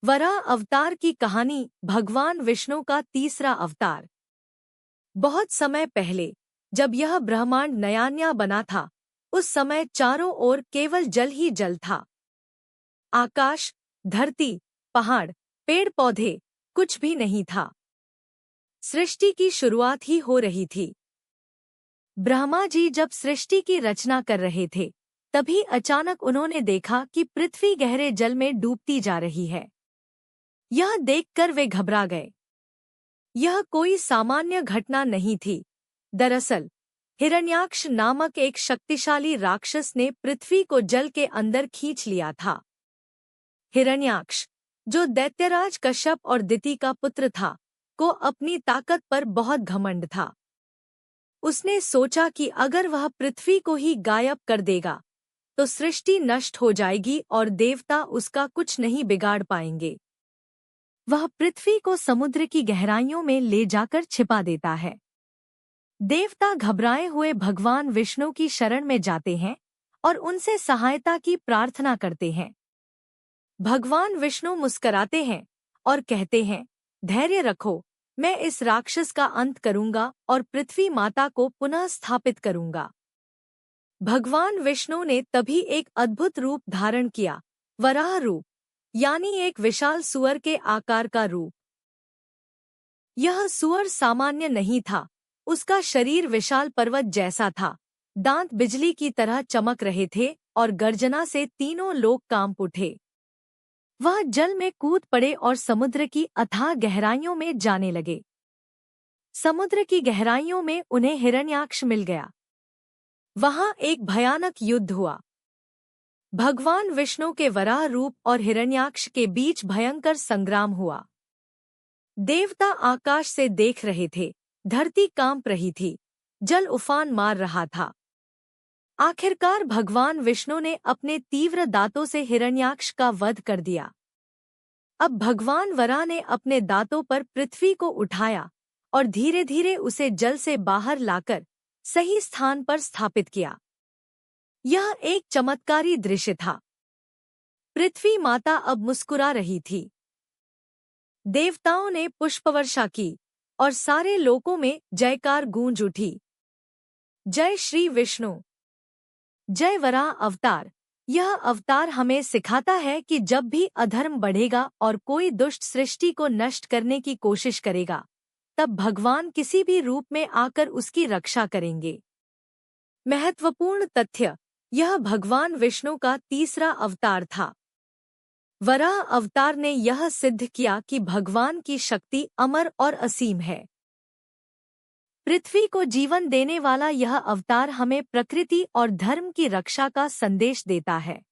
वराह अवतार की कहानी भगवान विष्णु का तीसरा अवतार। बहुत समय पहले, जब यह ब्रह्मांड नया बना था, उस समय चारों ओर केवल जल ही जल था। आकाश, धरती, पहाड़, पेड़ पौधे, कुछ भी नहीं था। सृष्टि की शुरुआत ही हो रही थी। ब्रह्मा जी जब सृष्टि की रचना कर रहे थे, तभी अचानक उन्होंने देखा कि पृथ्वी गहरे जल में डूबती जा रही है। यह देखकर वे घबरा गए। यह कोई सामान्य घटना नहीं थी। दरअसल हिरण्याक्ष नामक एक शक्तिशाली राक्षस ने पृथ्वी को जल के अंदर खींच लिया था। हिरण्याक्ष, जो दैत्यराज कश्यप और दिति का पुत्र था, को अपनी ताकत पर बहुत घमंड था। उसने सोचा कि अगर वह पृथ्वी को ही गायब कर देगा, तो सृष्टि नष्ट हो जाएगी और देवता उसका कुछ नहीं बिगाड़ पाएंगे। वह पृथ्वी को समुद्र की गहराइयों में ले जाकर छिपा देता है। देवता घबराए हुए भगवान विष्णु की शरण में जाते हैं और उनसे सहायता की प्रार्थना करते हैं। भगवान विष्णु मुस्कुराते हैं और कहते हैं, धैर्य रखो, मैं इस राक्षस का अंत करूंगा और पृथ्वी माता को पुनः स्थापित करूंगा। भगवान विष्णु ने तभी एक अद्भुत रूप धारण किया, वराह रूप, यानी एक विशाल सूअर के आकार का रूप। यह सूअर सामान्य नहीं था। उसका शरीर विशाल पर्वत जैसा था, दांत बिजली की तरह चमक रहे थे और गर्जना से तीनों लोग कांप उठे। वह जल में कूद पड़े और समुद्र की अथाह गहराइयों में जाने लगे। समुद्र की गहराइयों में उन्हें हिरण्याक्ष मिल गया। वहां एक भयानक युद्ध हुआ। भगवान विष्णु के वराह रूप और हिरण्याक्ष के बीच भयंकर संग्राम हुआ। देवता आकाश से देख रहे थे, धरती कांप रही थी, जल उफान मार रहा था। आखिरकार भगवान विष्णु ने अपने तीव्र दांतों से हिरण्याक्ष का वध कर दिया। अब भगवान वराह ने अपने दांतों पर पृथ्वी को उठाया और धीरे धीरे उसे जल से बाहर लाकर सही स्थान पर स्थापित किया। यह एक चमत्कारी दृश्य था। पृथ्वी माता अब मुस्कुरा रही थी। देवताओं ने पुष्पवर्षा की और सारे लोकों में जयकार गूंज उठी। जय श्री विष्णु, जय वराह अवतार। यह अवतार हमें सिखाता है कि जब भी अधर्म बढ़ेगा और कोई दुष्ट सृष्टि को नष्ट करने की कोशिश करेगा, तब भगवान किसी भी रूप में आकर उसकी रक्षा करेंगे। महत्वपूर्ण तथ्य, यह भगवान विष्णु का तीसरा अवतार था। वराह अवतार ने यह सिद्ध किया कि भगवान की शक्ति अमर और असीम है। पृथ्वी को जीवन देने वाला यह अवतार हमें प्रकृति और धर्म की रक्षा का संदेश देता है।